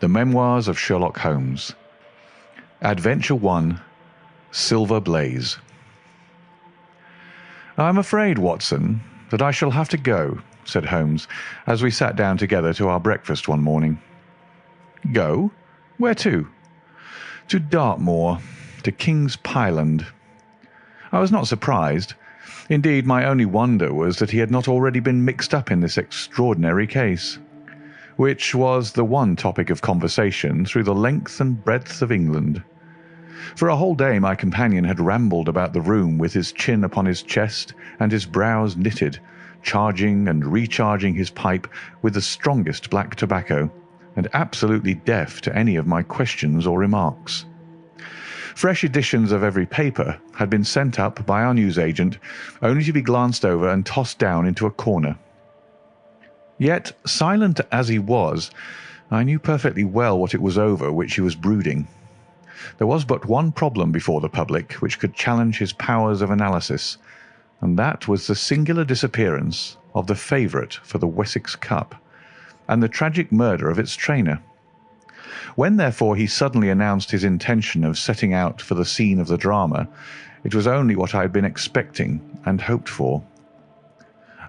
The Memoirs of Sherlock Holmes. Adventure 1. Silver Blaze. "I'm afraid, Watson, that I shall have to go," said Holmes, as we sat down together to our breakfast one morning. "Go? Where to?" "To Dartmoor, to King's Pyland." I was not surprised. Indeed, my only wonder was that he had not already been mixed up in this extraordinary case, which was the one topic of conversation through the length and breadth of England. For a whole day my companion had rambled about the room with his chin upon his chest and his brows knitted, charging and recharging his pipe with the strongest black tobacco, and absolutely deaf to any of my questions or remarks. Fresh editions of every paper had been sent up by our newsagent, only to be glanced over and tossed down into a corner. Yet, silent as he was, I knew perfectly well what it was over which he was brooding. There was but one problem before the public which could challenge his powers of analysis, and that was the singular disappearance of the favourite for the Wessex Cup, and the tragic murder of its trainer. When, therefore, he suddenly announced his intention of setting out for the scene of the drama, it was only what I had been expecting and hoped for.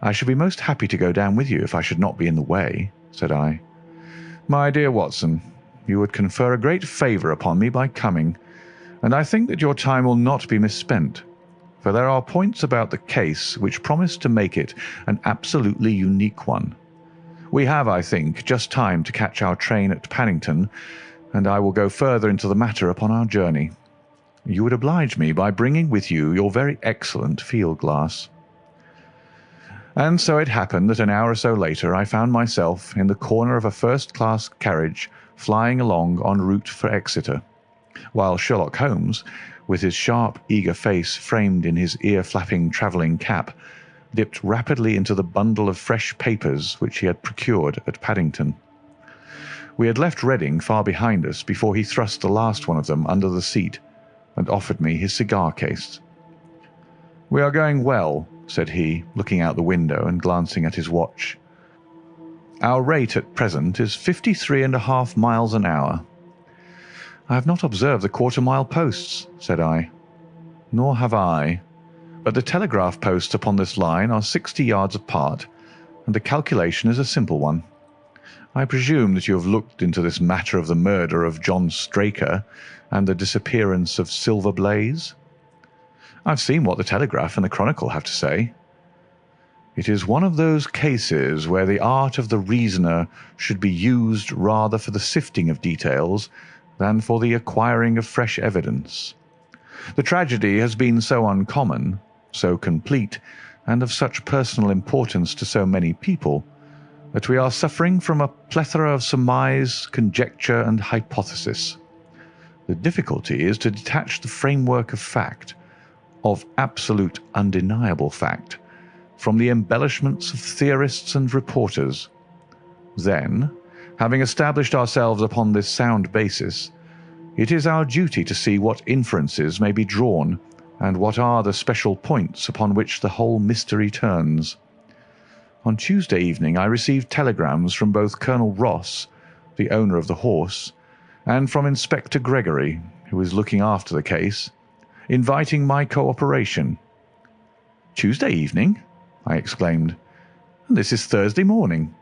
"I should be most happy to go down with you if I should not be in the way," said I. "My dear Watson, you would confer a great favour upon me by coming, and I think that your time will not be misspent, for there are points about the case which promise to make it an absolutely unique one. We have, I think, just time to catch our train at Paddington, and I will go further into the matter upon our journey. You would oblige me by bringing with you your very excellent field-glass." And so it happened that an hour or so later I found myself in the corner of a first-class carriage flying along en route for Exeter, while Sherlock Holmes, with his sharp, eager face framed in his ear-flapping travelling cap, dipped rapidly into the bundle of fresh papers which he had procured at Paddington. We had left Reading far behind us before he thrust the last one of them under the seat and offered me his cigar case. "We are going well," said he, looking out the window and glancing at his watch. "Our rate at present is 53.5 miles an hour." "I have not observed the quarter-mile posts," said I. "Nor have I. But the telegraph posts upon this line are 60 yards apart, and the calculation is a simple one. I presume that you have looked into this matter of the murder of John Straker and the disappearance of Silver Blaze?" "I've seen what the Telegraph and the Chronicle have to say." "It is one of those cases where the art of the reasoner should be used rather for the sifting of details than for the acquiring of fresh evidence. The tragedy has been so uncommon, so complete, and of such personal importance to so many people, that we are suffering from a plethora of surmise, conjecture, and hypothesis. The difficulty is to detach the framework of fact, of absolute undeniable fact, from the embellishments of theorists and reporters. Then, having established ourselves upon this sound basis, it is our duty to see what inferences may be drawn and what are the special points upon which the whole mystery turns. On Tuesday evening I received telegrams from both Colonel Ross, the owner of the horse, and from Inspector Gregory, who is looking after the case, inviting my cooperation." "Tuesday evening?" I exclaimed. "And this is Thursday morning.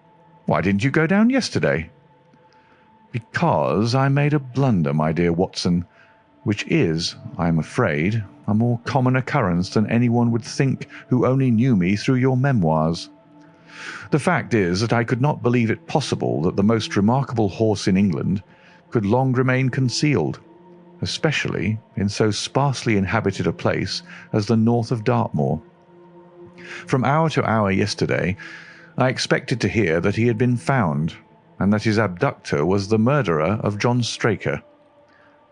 Why didn't you go down yesterday?" "Because I made a blunder, my dear Watson, which is, I am afraid, a more common occurrence than anyone would think who only knew me through your memoirs. The fact is that I could not believe it possible that the most remarkable horse in England could long remain concealed, especially in so sparsely inhabited a place as the north of Dartmoor. From hour to hour yesterday I expected to hear that he had been found, and that his abductor was the murderer of John Straker.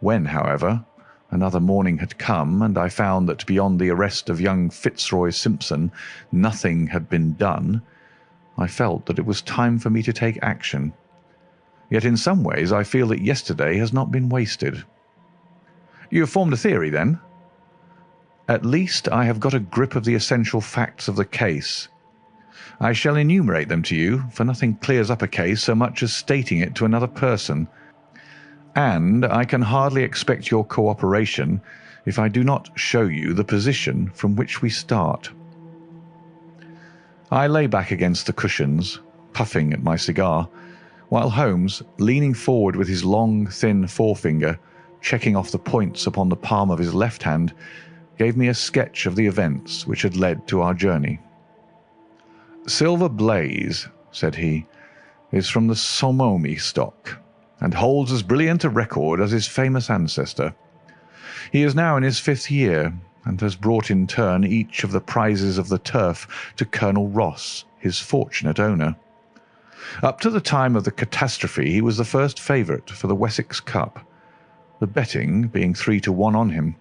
When, however, another morning had come, and I found that beyond the arrest of young Fitzroy Simpson nothing had been done, I felt that it was time for me to take action. Yet in some ways I feel that yesterday has not been wasted." "You have formed a theory, then?" "At least I have got a grip of the essential facts of the case. I shall enumerate them to you, for nothing clears up a case so much as stating it to another person, and I can hardly expect your cooperation if I do not show you the position from which we start." I lay back against the cushions, puffing at my cigar, while Holmes, leaning forward with his long, thin forefinger, checking off the points upon the palm of his left hand, gave me a sketch of the events which had led to our journey. "Silver Blaze," said he, "is from the Somomi stock, and holds as brilliant a record as his famous ancestor. He is now in his 5th year, and has brought in turn each of the prizes of the turf to Colonel Ross, his fortunate owner. Up to the time of the catastrophe he was the first favourite for the Wessex Cup, the betting being 3-1 on him.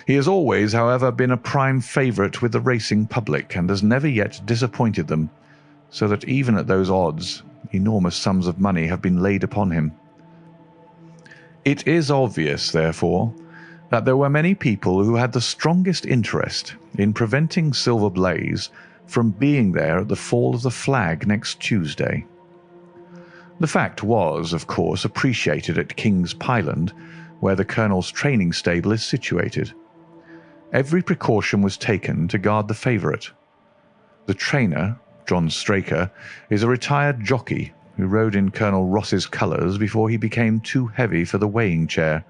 He has always, however, been a prime favourite with the racing public, and has never yet disappointed them, so that even at those odds enormous sums of money have been laid upon him. It is obvious, therefore, that there were many people who had the strongest interest in preventing Silver Blaze from being there at the fall of the flag next Tuesday. The fact was, of course, appreciated at King's Pyland, where the Colonel's training stable is situated. Every precaution was taken to guard the favourite. The trainer, John Straker, is a retired jockey who rode in Colonel Ross's colours before he became too heavy for the weighing chair.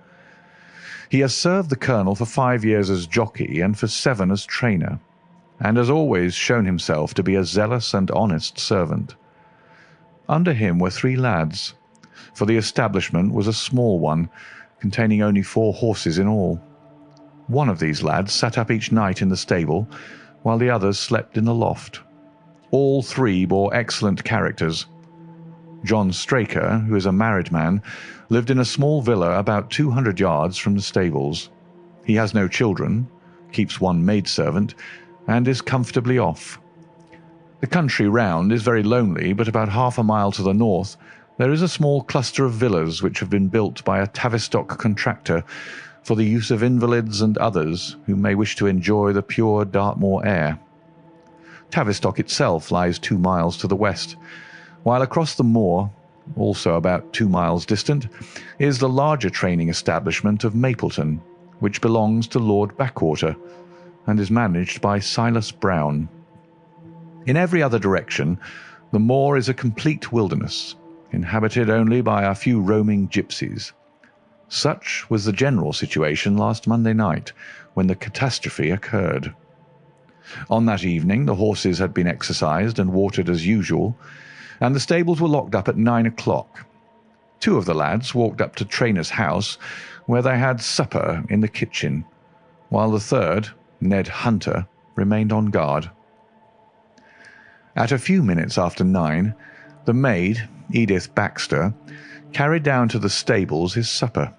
He has served the Colonel for 5 years as jockey and for 7 as trainer, and has always shown himself to be a zealous and honest servant. Under him were 3 lads, for the establishment was a small one, containing only 4 horses in all. One of these lads sat up each night in the stable, while the others slept in the loft. All 3 bore excellent characters. John Straker, who is a married man, lived in a small villa about 200 yards from the stables. He has no children, keeps 1 maidservant, and is comfortably off. The country round is very lonely, but about half a mile to the north there is a small cluster of villas which have been built by a Tavistock contractor for the use of invalids and others who may wish to enjoy the pure Dartmoor air. Tavistock itself lies 2 miles to the west, while across the moor, also about 2 miles distant, is the larger training establishment of Mapleton, which belongs to Lord Backwater, and is managed by Silas Brown. In every other direction, the moor is a complete wilderness, inhabited only by a few roaming gypsies. Such was the general situation last Monday night, when the catastrophe occurred. On that evening the horses had been exercised and watered as usual, and the stables were locked up at 9 o'clock. 2 of the lads walked up to Trainer's house, where they had supper in the kitchen, while the third, Ned Hunter, remained on guard. At a few minutes after 9, the maid, Edith Baxter, carried down to the stables his supper,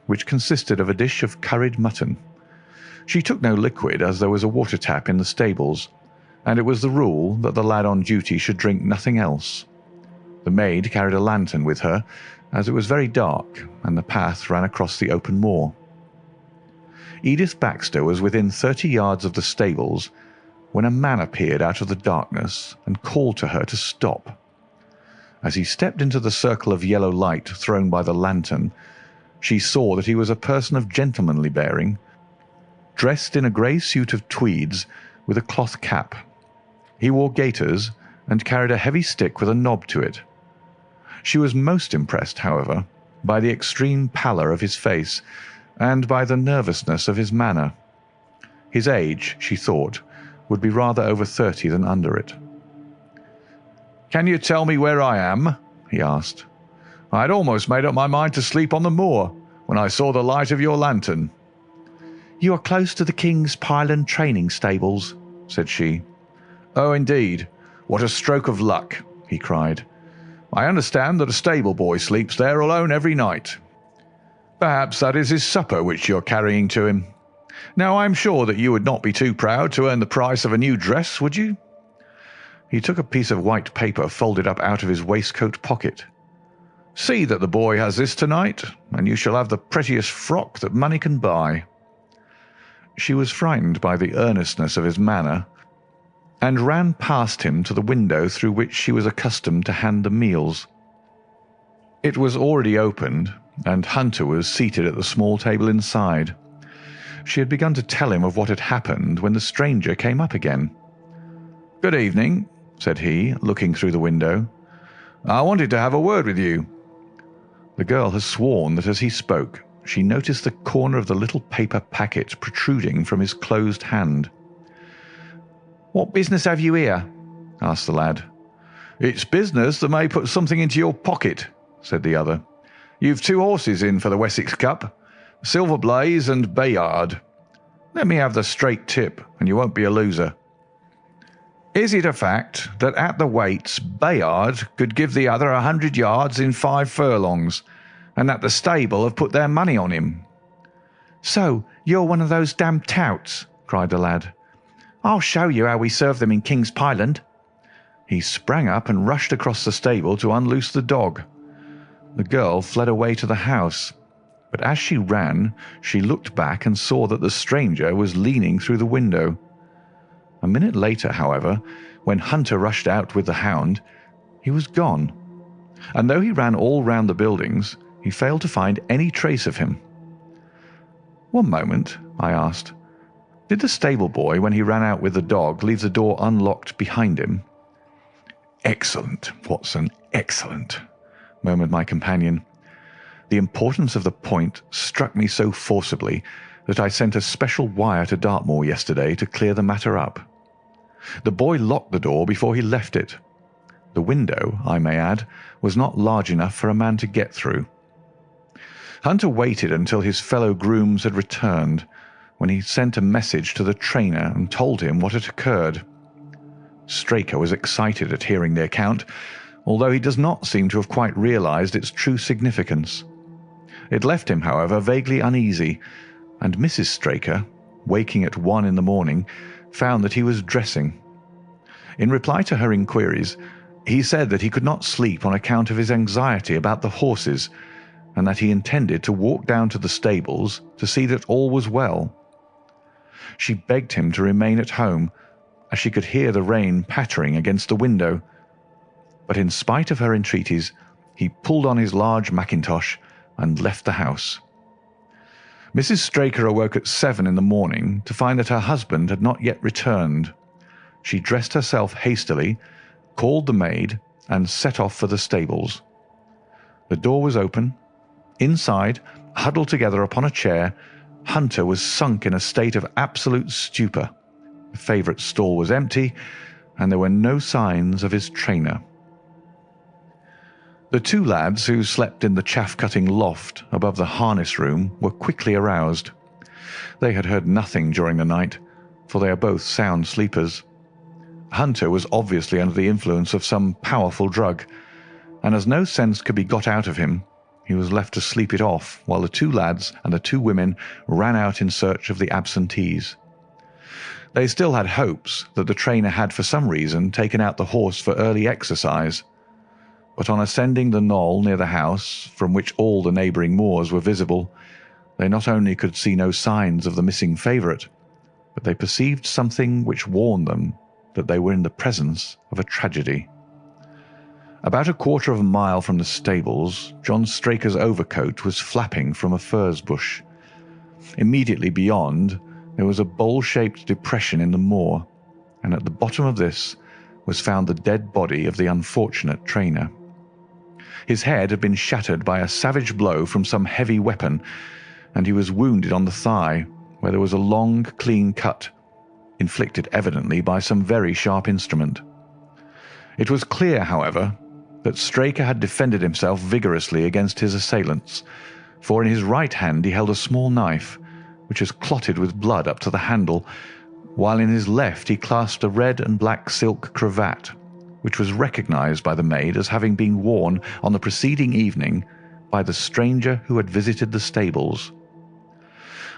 which consisted of a dish of curried mutton. She took no liquid, as there was a water tap in the stables, and it was the rule that the lad on duty should drink nothing else. The maid carried a lantern with her, as it was very dark and the path ran across the open moor. Edith Baxter was within 30 yards of the stables when a man appeared out of the darkness and called to her to stop. As he stepped into the circle of yellow light thrown by the lantern, she saw that he was a person of gentlemanly bearing, dressed in a grey suit of tweeds with a cloth cap. He wore gaiters and carried a heavy stick with a knob to it. She was most impressed, however, by the extreme pallor of his face and by the nervousness of his manner. His age, she thought, would be rather over 30 than under it. "Can you tell me where I am?" he asked. "I had almost made up my mind to sleep on the moor when I saw the light of your lantern." "You are close to the King's Pyland training stables," said she. "Oh, indeed. What a stroke of luck!" he cried. "I understand that a stable boy sleeps there alone every night. Perhaps that is his supper which you're carrying to him. Now, I am sure that you would not be too proud to earn the price of a new dress, would you?" He took a piece of white paper folded up out of his waistcoat pocket. "See that the boy has this tonight, and you shall have the prettiest frock that money can buy." She was frightened by the earnestness of his manner, and ran past him to the window through which she was accustomed to hand the meals. It was already opened, and Hunter was seated at the small table inside. She had begun to tell him of what had happened when the stranger came up again. "Good evening," said he, looking through the window. "I wanted to have a word with you." The girl has sworn that as he spoke, she noticed the corner of the little paper packet protruding from his closed hand. "What business have you here?" asked the lad. "It's business that may put something into your pocket," said the other. "You've 2 horses in for the Wessex Cup, Silver Blaze and Bayard. Let me have the straight tip, and you won't be a loser. Is it a fact that at the weights Bayard could give the other 100 yards in 5 furlongs, and that the stable have put their money on him?" "So you're one of those damned touts," cried the lad. "I'll show you how we serve them in King's Pyland." He sprang up and rushed across the stable to unloose the dog. The girl fled away to the house, but as she ran, she looked back and saw that the stranger was leaning through the window. A minute later, however, when Hunter rushed out with the hound, he was gone, and though he ran all round the buildings, he failed to find any trace of him. "One moment," I asked. "Did the stable boy, when he ran out with the dog, leave the door unlocked behind him?" "Excellent, Watson, excellent," murmured my companion. The importance of the point struck me so forcibly that I sent a special wire to Dartmoor yesterday to clear the matter up. The boy locked the door before he left it. The window, I may add, was not large enough for a man to get through. Hunter waited until his fellow grooms had returned, when he sent a message to the trainer and told him what had occurred. Straker was excited at hearing the account, although he does not seem to have quite realized its true significance. It left him, however, vaguely uneasy, and Mrs. Straker, waking at 1 in the morning, found that he was dressing. In reply to her inquiries, he said that he could not sleep on account of his anxiety about the horses, and that he intended to walk down to the stables to see that all was well. She begged him to remain at home, as she could hear the rain pattering against the window, but in spite of her entreaties, he pulled on his large mackintosh and left the house. Mrs. Straker awoke at 7 in the morning to find that her husband had not yet returned. She dressed herself hastily, called the maid, and set off for the stables. The door was open. Inside, huddled together upon a chair, Hunter was sunk in a state of absolute stupor. The favourite stall was empty, and there were no signs of his trainer. The 2 lads who slept in the chaff-cutting loft above the harness room were quickly aroused. They had heard nothing during the night, for they are both sound sleepers. Hunter was obviously under the influence of some powerful drug, and as no sense could be got out of him, he was left to sleep it off while the 2 lads and the 2 women ran out in search of the absentees. They still had hopes that the trainer had for some reason taken out the horse for early exercise, but on ascending the knoll near the house, from which all the neighbouring moors were visible, they not only could see no signs of the missing favourite, but they perceived something which warned them that they were in the presence of a tragedy. About a quarter of a mile from the stables, John Straker's overcoat was flapping from a furze bush. Immediately beyond, there was a bowl-shaped depression in the moor, and at the bottom of this was found the dead body of the unfortunate trainer. His head had been shattered by a savage blow from some heavy weapon, and he was wounded on the thigh, where there was a long, clean cut, inflicted evidently by some very sharp instrument. It was clear, however, that Straker had defended himself vigorously against his assailants, for in his right hand he held a small knife, which was clotted with blood up to the handle, while in his left he clasped a red and black silk cravat, which was recognized by the maid as having been worn on the preceding evening by the stranger who had visited the stables.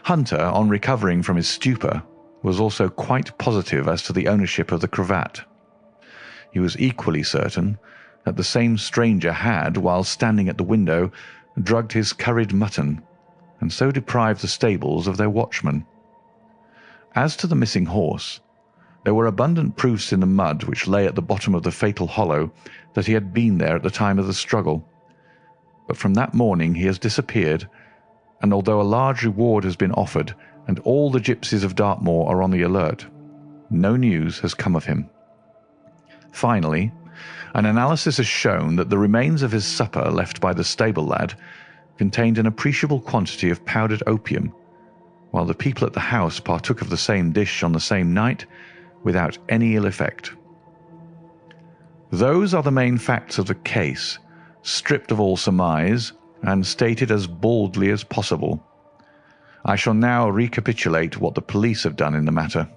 Hunter, on recovering from his stupor, was also quite positive as to the ownership of the cravat. He was equally certain that the same stranger had, while standing at the window, drugged his curried mutton, and so deprived the stables of their watchman. As to the missing horse, there were abundant proofs in the mud which lay at the bottom of the fatal hollow that he had been there at the time of the struggle. but from that morning he has disappeared, and although a large reward has been offered and all the gypsies of Dartmoor are on the alert, no news has come of him. Finally, an analysis has shown that the remains of his supper left by the stable lad contained an appreciable quantity of powdered opium, while the people at the house partook of the same dish on the same night without any ill effect. Those are the main facts of the case, stripped of all surmise and stated as baldly as possible. I shall now recapitulate what the police have done in the matter.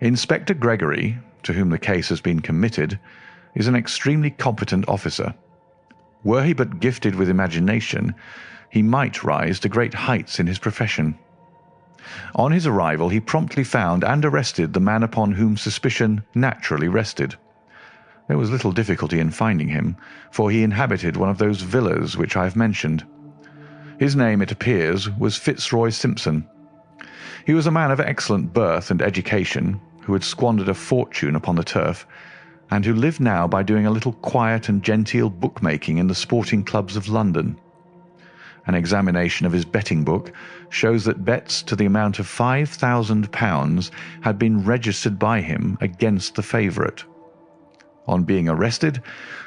Inspector Gregory, to whom the case has been committed, is an extremely competent officer. Were he but gifted with imagination, he might rise to great heights in his profession. On his arrival, he promptly found and arrested the man upon whom suspicion naturally rested. There was little difficulty in finding him, for he inhabited one of those villas which I have mentioned. His name, it appears, was Fitzroy Simpson. He was a man of excellent birth and education, who had squandered a fortune upon the turf, and who lived now by doing a little quiet and genteel bookmaking in the sporting clubs of London. An examination of his betting book shows that bets to the amount of £5,000 had been registered by him against the favourite. On being arrested,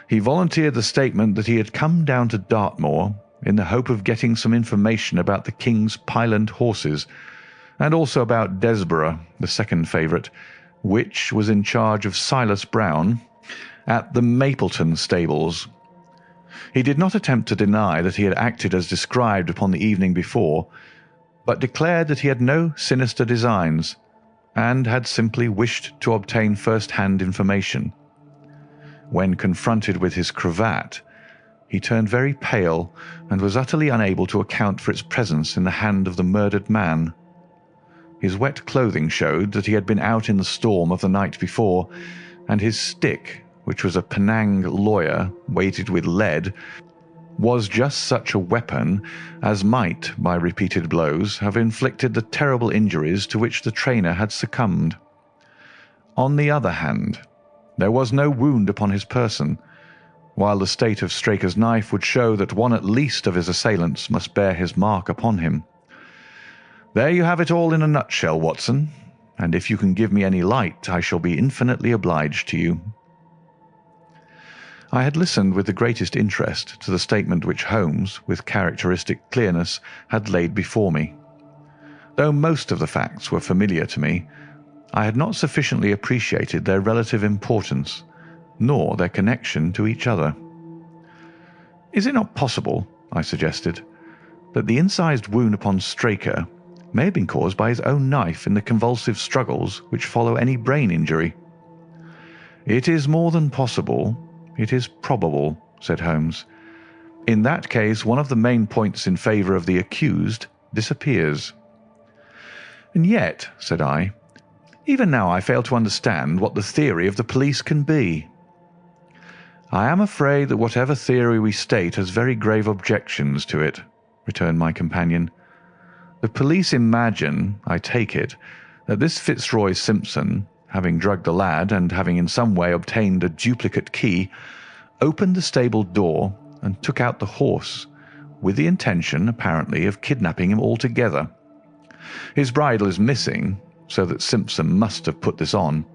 he volunteered the statement that he had come down to Dartmoor in the hope of getting some information about the King's Pyland horses, and also about Desborough, the second favourite, which was in charge of Silas Brown at the Mapleton stables. He did not attempt to deny that he had acted as described upon the evening before, but declared that he had no sinister designs, and had simply wished to obtain first-hand information. When confronted with his cravat, he turned very pale and was utterly unable to account for its presence in the hand of the murdered man. His wet clothing showed that he had been out in the storm of the night before, and his stick, which was a Penang lawyer weighted with lead, was just such a weapon as might, by repeated blows, have inflicted the terrible injuries to which the trainer had succumbed. On the other hand, there was no wound upon his person, while the state of Straker's knife would show that one at least of his assailants must bear his mark upon him. There you have it all in a nutshell, Watson, and if you can give me any light, I shall be infinitely obliged to you. I had listened with the greatest interest to the statement which Holmes, with characteristic clearness, had laid before me. Though most of the facts were familiar to me, I had not sufficiently appreciated their relative importance, nor their connection to each other. Is it not possible, I suggested, that the incised wound upon Straker may have been caused by his own knife in the convulsive struggles which follow any brain injury? It is more than possible, it is probable, said Holmes. In that case, one of the main points in favour of the accused disappears. And yet, said I, even now I fail to understand what the theory of the police can be. I am afraid that whatever theory we state has very grave objections to it, returned my companion. The police imagine, I take it, that this Fitzroy Simpson, having drugged the lad and having in some way obtained a duplicate key, opened the stable door and took out the horse, with the intention, apparently, of kidnapping him altogether. His bridle is missing, so that Simpson must have put this on.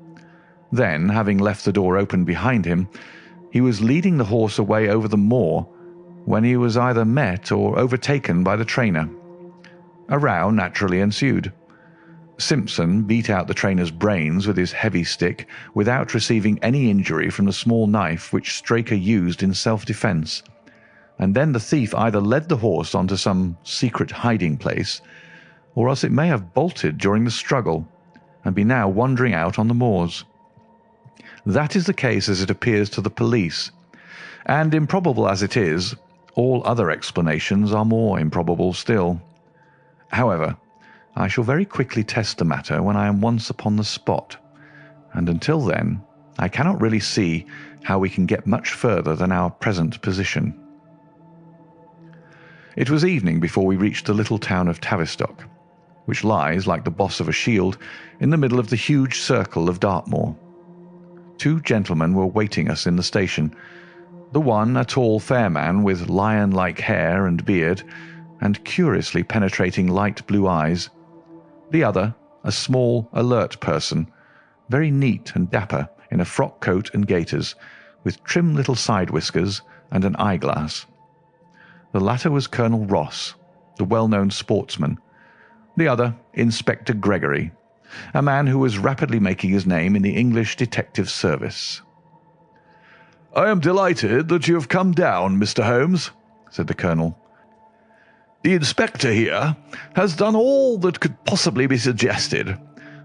Then, having left the door open behind him, he was leading the horse away over the moor when he was either met or overtaken by the trainer. A row naturally ensued. Simpson beat out the trainer's brains with his heavy stick without receiving any injury from the small knife which Straker used in self-defence, and then the thief either led the horse onto some secret hiding place, or else it may have bolted during the struggle and be now wandering out on the moors. That is the case as it appears to the police, and improbable as it is, all other explanations are more improbable still. However, I shall very quickly test the matter when I am once upon the spot, and until then I cannot really see how we can get much further than our present position. It was evening before we reached the little town of Tavistock, which lies, like the boss of a shield, in the middle of the huge circle of Dartmoor. Two gentlemen were waiting us in the station, The one a tall, fair man with lion-like hair and beard, and curiously penetrating light blue eyes. The other, a small, alert person, very neat and dapper in a frock coat and gaiters, with trim little side whiskers and an eyeglass. The latter was Colonel Ross, the well-known sportsman. The other, Inspector Gregory, a man who was rapidly making his name in the English detective service. "I am delighted that you have come down, Mr. Holmes," said the Colonel. "The Inspector here has done all that could possibly be suggested,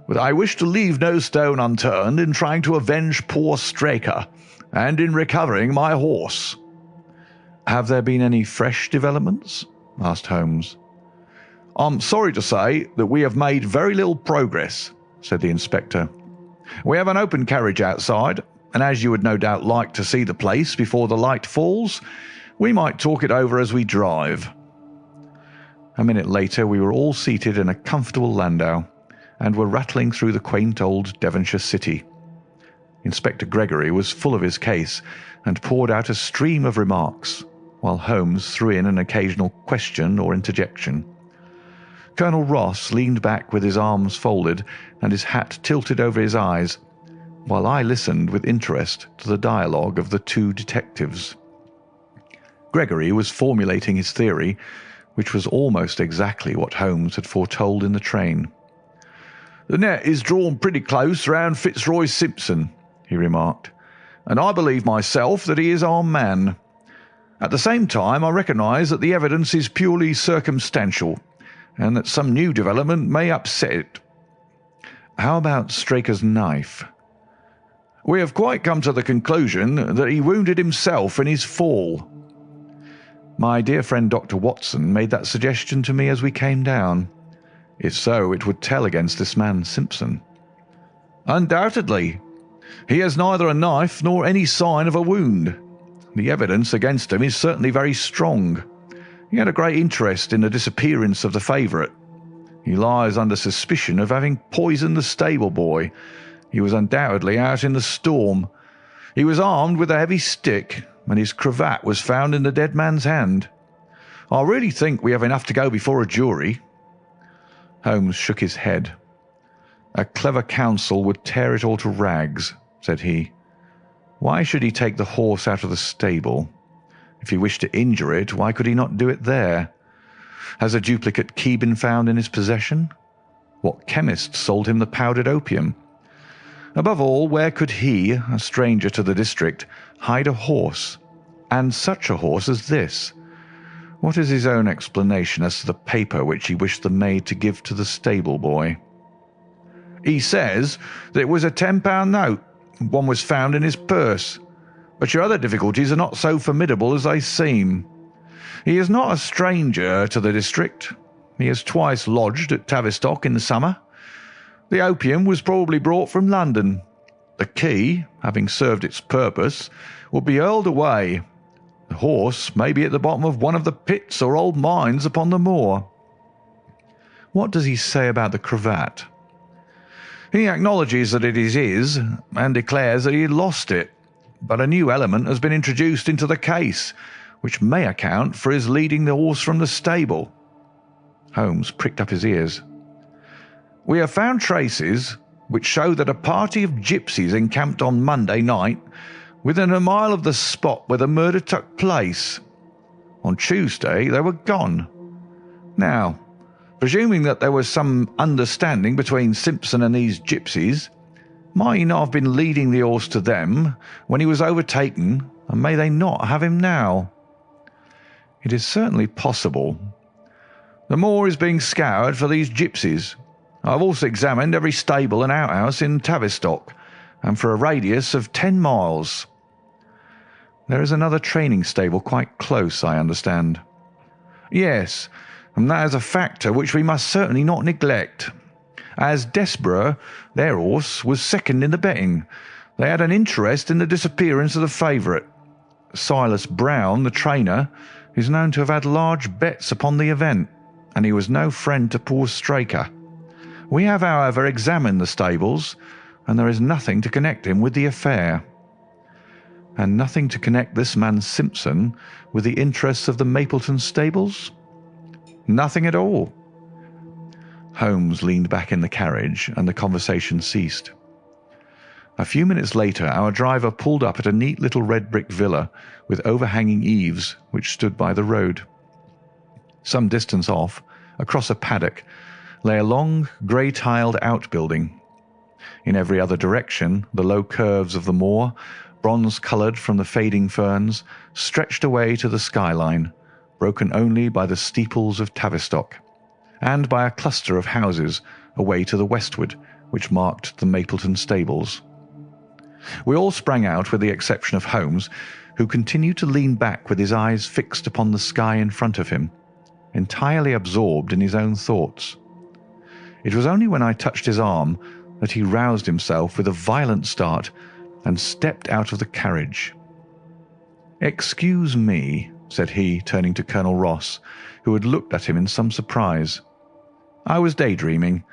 but I wish to leave no stone unturned in trying to avenge poor Straker and in recovering my horse." "Have there been any fresh developments?" asked Holmes. "I'm sorry to say that we have made very little progress," said the Inspector. "We have an open carriage outside, and as you would no doubt like to see the place before the light falls, we might talk it over as we drive." A minute later we were all seated in a comfortable landau, and were rattling through the quaint old Devonshire city. Inspector Gregory was full of his case, and poured out a stream of remarks, while Holmes threw in an occasional question or interjection. Colonel Ross leaned back with his arms folded and his hat tilted over his eyes, while I listened with interest to the dialogue of the two detectives. Gregory was formulating his theory, which was almost exactly what Holmes had foretold in the train. "The net is drawn pretty close round Fitzroy Simpson," he remarked, "and I believe myself that he is our man. At the same time, I recognise that the evidence is purely circumstantial, and that some new development may upset it." "How about Straker's knife?" "We have quite come to the conclusion that he wounded himself in his fall." "My dear friend Dr. Watson made that suggestion to me as we came down. If so, it would tell against this man Simpson." "Undoubtedly. He has neither a knife nor any sign of a wound. The evidence against him is certainly very strong. He had a great interest in the disappearance of the favourite. He lies under suspicion of having poisoned the stable boy. He was undoubtedly out in the storm. He was armed with a heavy stick, and his cravat was found in the dead man's hand. I really think we have enough to go before a jury." Holmes shook his head. "A clever counsel would tear it all to rags," said he. "Why should he take the horse out of the stable? If he wished to injure it, why could he not do it there? Has a duplicate key been found in his possession? What chemist sold him the powdered opium? Above all, where could he, a stranger to the district, hide a horse, and such a horse as this? What is his own explanation as to the paper which he wished the maid to give to the stable boy?" "He says that it was a £10 note. One was found in his purse. But your other difficulties are not so formidable as they seem. He is not a stranger to the district. He has twice lodged at Tavistock in the summer. The opium was probably brought from London. The key, having served its purpose, will be hurled away. The horse may be at the bottom of one of the pits or old mines upon the moor." "What does he say about the cravat?" "He acknowledges that it is his, and declares that he had lost it. But a new element has been introduced into the case, which may account for his leading the horse from the stable." Holmes pricked up his ears. "We have found traces which show that a party of gipsies encamped on Monday night within a mile of the spot where the murder took place. On Tuesday they were gone. Now, presuming that there was some understanding between Simpson and these gipsies, might he not have been leading the horse to them when he was overtaken, and may they not have him now?" "It is certainly possible." "The moor is being scoured for these gipsies. I have also examined every stable and outhouse in Tavistock, and for a radius of 10 miles. "There is another training stable quite close, I understand." "Yes, and that is a factor which we must certainly not neglect. As Desborough, their horse, was second in the betting, they had an interest in the disappearance of the favourite. Silas Brown, the trainer, is known to have had large bets upon the event, and he was no friend to poor Straker. We have, however, examined the stables, and there is nothing to connect him with the affair." And nothing to connect this man Simpson with the interests of the Mapleton stables? Nothing at all. Holmes leaned back in the carriage and the conversation ceased. A few minutes later our driver pulled up at a neat little red brick villa with overhanging eaves which stood by the road. Some distance off, across a paddock, lay a long grey-tiled outbuilding. In every other direction the low curves of the moor, bronze-coloured from the fading ferns, stretched away to the skyline, broken only by the steeples of Tavistock, and by a cluster of houses away to the westward which marked the Mapleton stables. We all sprang out with the exception of Holmes, who continued to lean back with his eyes fixed upon the sky in front of him, entirely absorbed in his own thoughts. It was only when I touched his arm that he roused himself with a violent start and stepped out of the carriage. "Excuse me," said he, turning to Colonel Ross, who had looked at him in some surprise. "I was daydreaming."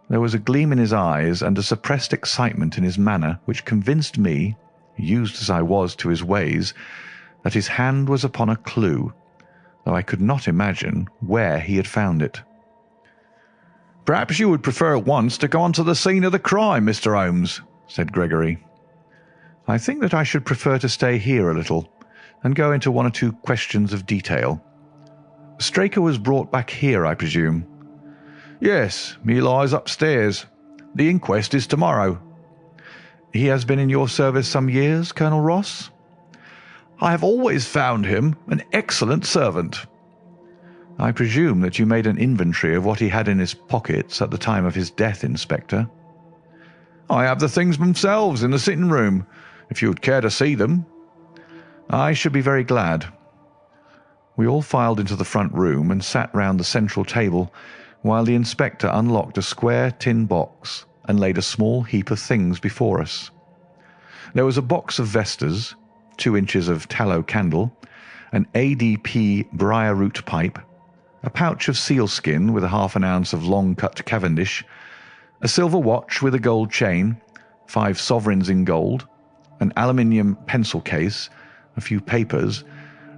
There was a gleam in his eyes and a suppressed excitement in his manner which convinced me, used as I was to his ways, that his hand was upon a clue, though I could not imagine where he had found it. "Perhaps you would prefer at once to go on to the scene of the crime, Mr. Holmes," said Gregory. "I think that I should prefer to stay here a little and go into one or two questions of detail. Straker was brought back here, I presume?" "Yes, he lies upstairs. The inquest is tomorrow." "He has been in your service some years, Colonel Ross?" "I have always found him an excellent servant." "I presume that you made an inventory of what he had in his pockets at the time of his death, Inspector?" "I have the things themselves in the sitting room, if you would care to see them." "I should be very glad." We all filed into the front room and sat round the central table, while the inspector unlocked a square tin box and laid a small heap of things before us. There was a box of vestas, 2 inches of tallow candle, an ADP briar root pipe, a pouch of sealskin with half an ounce of long-cut Cavendish, a silver watch with a gold chain, 5 sovereigns in gold, an aluminium pencil case, a few papers,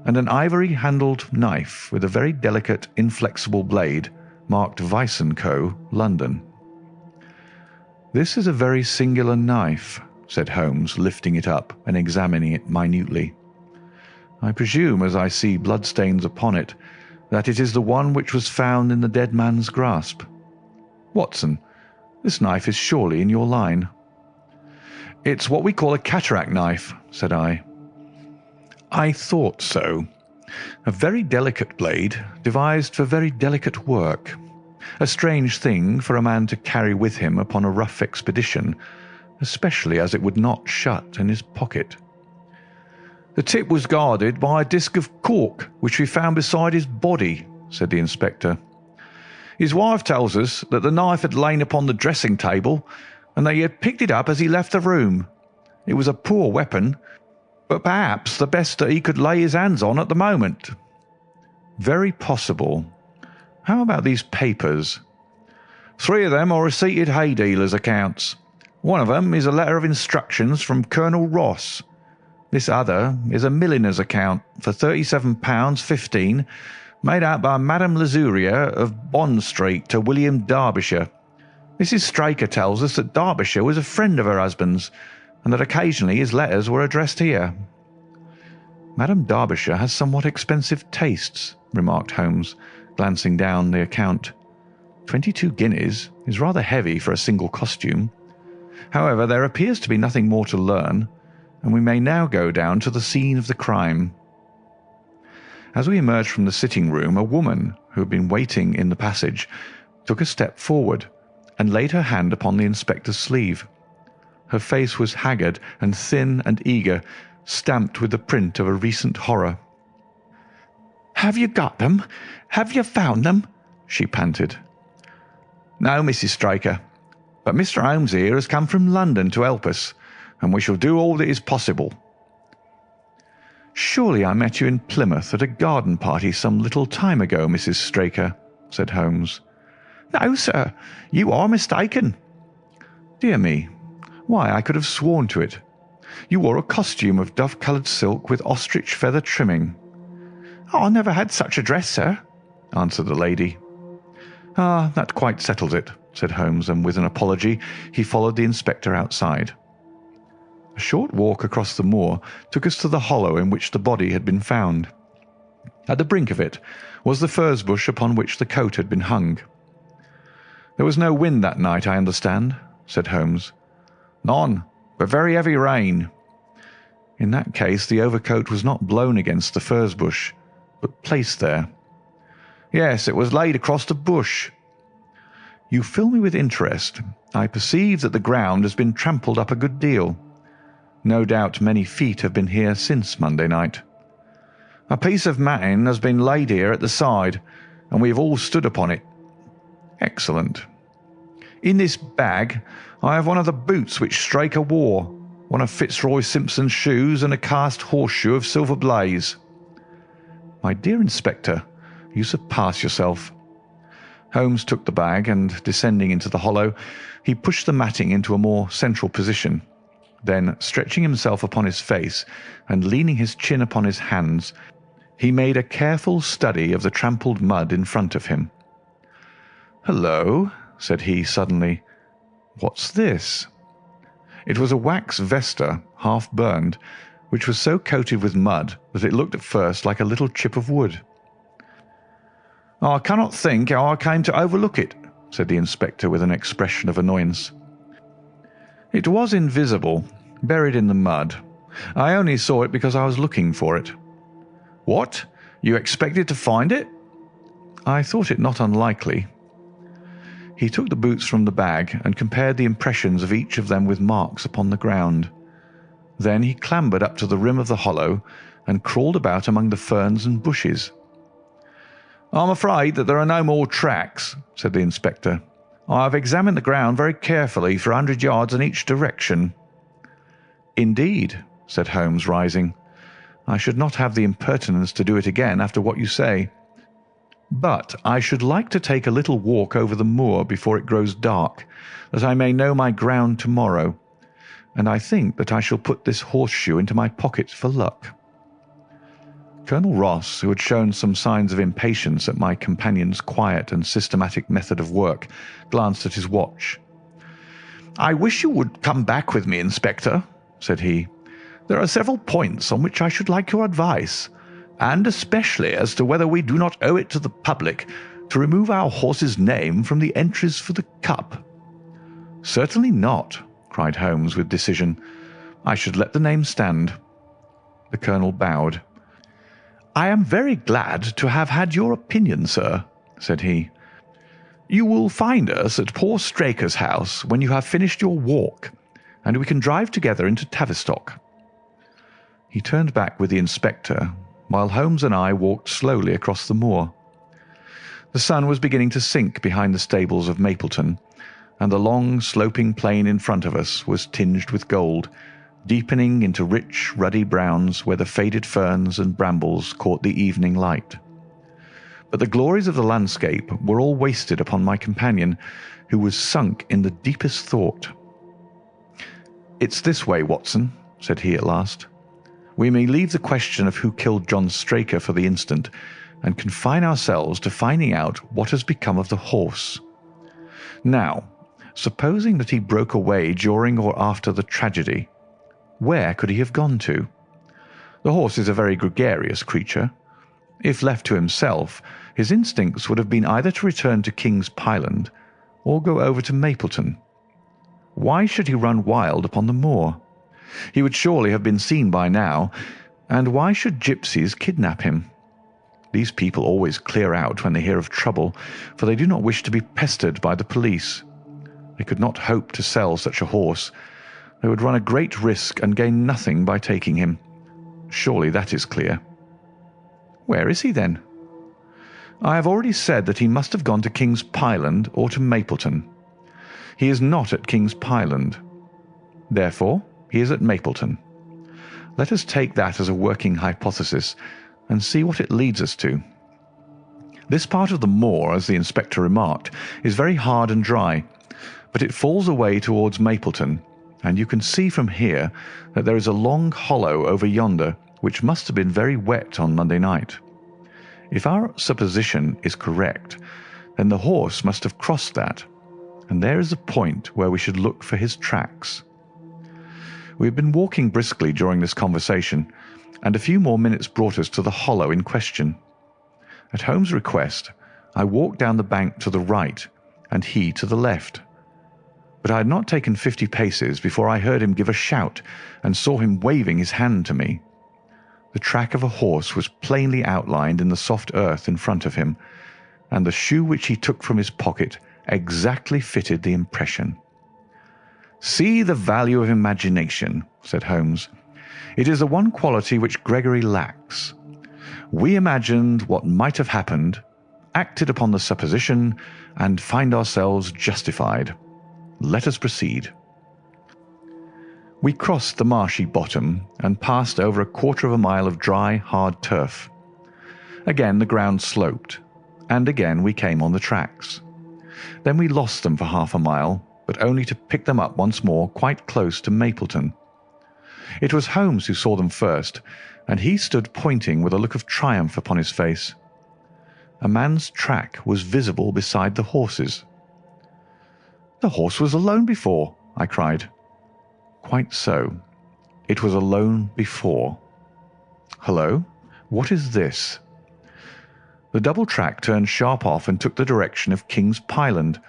and an ivory-handled knife with a very delicate, inflexible blade marked Weiss & Co., London. "This is a very singular knife," said Holmes, lifting it up and examining it minutely. "I presume, as I see bloodstains upon it, that it is the one which was found in the dead man's grasp. Watson, this knife is surely in your line." "It's what we call a cataract knife," said I. "I thought so. A very delicate blade, devised for very delicate work. A strange thing for a man to carry with him upon a rough expedition, especially as it would not shut in his pocket." "The tip was guarded by a disc of cork which we found beside his body," said the inspector. "His wife tells us that the knife had lain upon the dressing table and that he had picked it up as he left the room. It was a poor weapon, but perhaps the best that he could lay his hands on at the moment." "Very possible. How about these papers?" "3 of them are receipted hay dealers' accounts. One of them is a letter of instructions from Colonel Ross. This other is a milliner's account for £37.15, made out by Madame Lesuria of Bond Street to William Derbyshire. Mrs. Straker tells us that Derbyshire was a friend of her husband's, and that occasionally his letters were addressed here." "Madame Derbyshire has somewhat expensive tastes," remarked Holmes, glancing down the account. 22 guineas is rather heavy for a single costume. However, there appears to be nothing more to learn, and we may now go down to the scene of the crime. As we emerged from the sitting-room, a woman, who had been waiting in the passage, took a step forward and laid her hand upon the inspector's sleeve. Her face was haggard and thin and eager, stamped with the print of a recent horror. "Have you got them? Have you found them?" she panted. "No, Mrs. Straker, but Mr. Holmes here has come from London to help us, and we shall do all that is possible." "Surely I met you in Plymouth at a garden party some little time ago, Mrs. Straker," said Holmes. "No, sir, you are mistaken." "Dear me, why, I could have sworn to it. You wore a costume of dove-coloured silk with ostrich feather trimming." "Oh, I never had such a dress, sir," answered the lady. "Ah, that quite settles it," said Holmes, and with an apology he followed the inspector outside. A short walk across the moor took us to the hollow in which the body had been found. At the brink of it was the furze bush upon which the coat had been hung. "There was no wind that night, I understand," said Holmes. "None, but very heavy rain." "In that case the overcoat was not blown against the furze bush, but placed there." "Yes, it was laid across the bush." "You fill me with interest. I perceive that the ground has been trampled up a good deal. No doubt many feet have been here since Monday night." "A piece of matting has been laid here at the side, and we have all stood upon it." "Excellent. In this bag I have one of the boots which Straker wore, one of Fitzroy Simpson's shoes, and a cast horseshoe of Silver Blaze." "My dear Inspector, you surpass yourself." Holmes took the bag, and descending into the hollow, he pushed the matting into a more central position. Then, stretching himself upon his face and leaning his chin upon his hands, he made a careful study of the trampled mud in front of him. "Hullo," said he suddenly. "What's this?" It was a wax vesta, half burned, which was so coated with mud that it looked at first like a little chip of wood. "I cannot think how I came to overlook it," said the inspector with an expression of annoyance. "It was invisible, buried in the mud. I only saw it because I was looking for it." "What? You expected to find it?" "I thought it not unlikely." He took the boots from the bag and compared the impressions of each of them with marks upon the ground. Then he clambered up to the rim of the hollow and crawled about among the ferns and bushes. "I'm afraid that there are no more tracks," said the inspector. "I have examined the ground very carefully for 100 yards in each direction." "Indeed," said Holmes, rising. "I should not have the impertinence to do it again after what you say. But I should like to take a little walk over the moor before it grows dark, that I may know my ground tomorrow, and I think that I shall put this horseshoe into my pocket for luck." Colonel Ross, who had shown some signs of impatience at my companion's quiet and systematic method of work, glanced at his watch. "I wish you would come back with me, Inspector," said he. "There are several points on which I should like your advice, and especially as to whether we do not owe it to the public to remove our horse's name from the entries for the Cup." "Certainly not," cried Holmes with decision. "I should let the name stand." The colonel bowed. "I am very glad to have had your opinion, sir," said he. "You will find us at poor Straker's house when you have finished your walk, and we can drive together into Tavistock." He turned back with the inspector, while Holmes and I walked slowly across the moor. The sun was beginning to sink behind the stables of Mapleton, and the long sloping plain in front of us was tinged with gold, deepening into rich ruddy browns where the faded ferns and brambles caught the evening light. But the glories of the landscape were all wasted upon my companion, who was sunk in the deepest thought. "It's this way, Watson," said he at last. "We may leave the question of who killed John Straker for the instant, and confine ourselves to finding out what has become of the horse. Now, supposing that he broke away during or after the tragedy, where could he have gone to? The horse is a very gregarious creature. If left to himself, his instincts would have been either to return to King's Pyland or go over to Mapleton. Why should he run wild upon the moor? He would surely have been seen by now, and why should gipsies kidnap him? These people always clear out when they hear of trouble, for they do not wish to be pestered by the police. They could not hope to sell such a horse. They would run a great risk and gain nothing by taking him. Surely that is clear. Where is he, then? I have already said that he must have gone to King's Pyland or to Mapleton. He is not at King's Pyland. Therefore, he is at Mapleton. Let us take that as a working hypothesis and see what it leads us to. This part of the moor, as the inspector remarked, is very hard and dry, but it falls away towards Mapleton, and you can see from here that there is a long hollow over yonder which must have been very wet on Monday night. If our supposition is correct, then the horse must have crossed that, and there is a point where we should look for his tracks. We had been walking briskly during this conversation, and a few more minutes brought us to the hollow in question. At Holmes' request, I walked down the bank to the right, and he to the left. But I had not taken 50 paces before I heard him give a shout and saw him waving his hand to me. The track of a horse was plainly outlined in the soft earth in front of him, and the shoe which he took from his pocket exactly fitted the impression. "See the value of imagination," said Holmes. "It is the one quality which Gregory lacks. We imagined what might have happened, acted upon the supposition, and find ourselves justified. Let us proceed." We crossed the marshy bottom and passed over a quarter of a mile of dry, hard turf. Again the ground sloped, and again we came on the tracks. Then we lost them for half a mile, but only to pick them up once more quite close to Mapleton. It was Holmes who saw them first, and he stood pointing with a look of triumph upon his face. A man's track was visible beside the horse's. "The horse was alone before," I cried. "Quite so. It was alone before. Hullo, what is this?" The double track turned sharp off and took the direction of King's Pyland.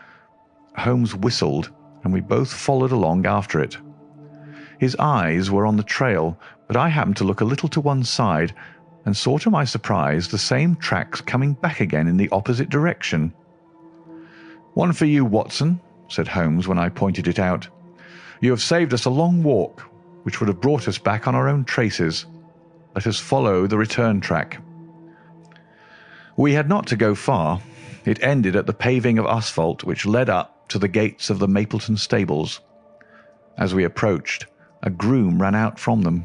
Holmes whistled, and we both followed along after it. His eyes were on the trail, but I happened to look a little to one side and saw to my surprise the same tracks coming back again in the opposite direction. "One for you, Watson," said Holmes when I pointed it out. "You have saved us a long walk, which would have brought us back on our own traces. Let us follow the return track." We had not to go far. It ended at the paving of asphalt which led up to the gates of the Mapleton stables. As we approached, a groom ran out from them.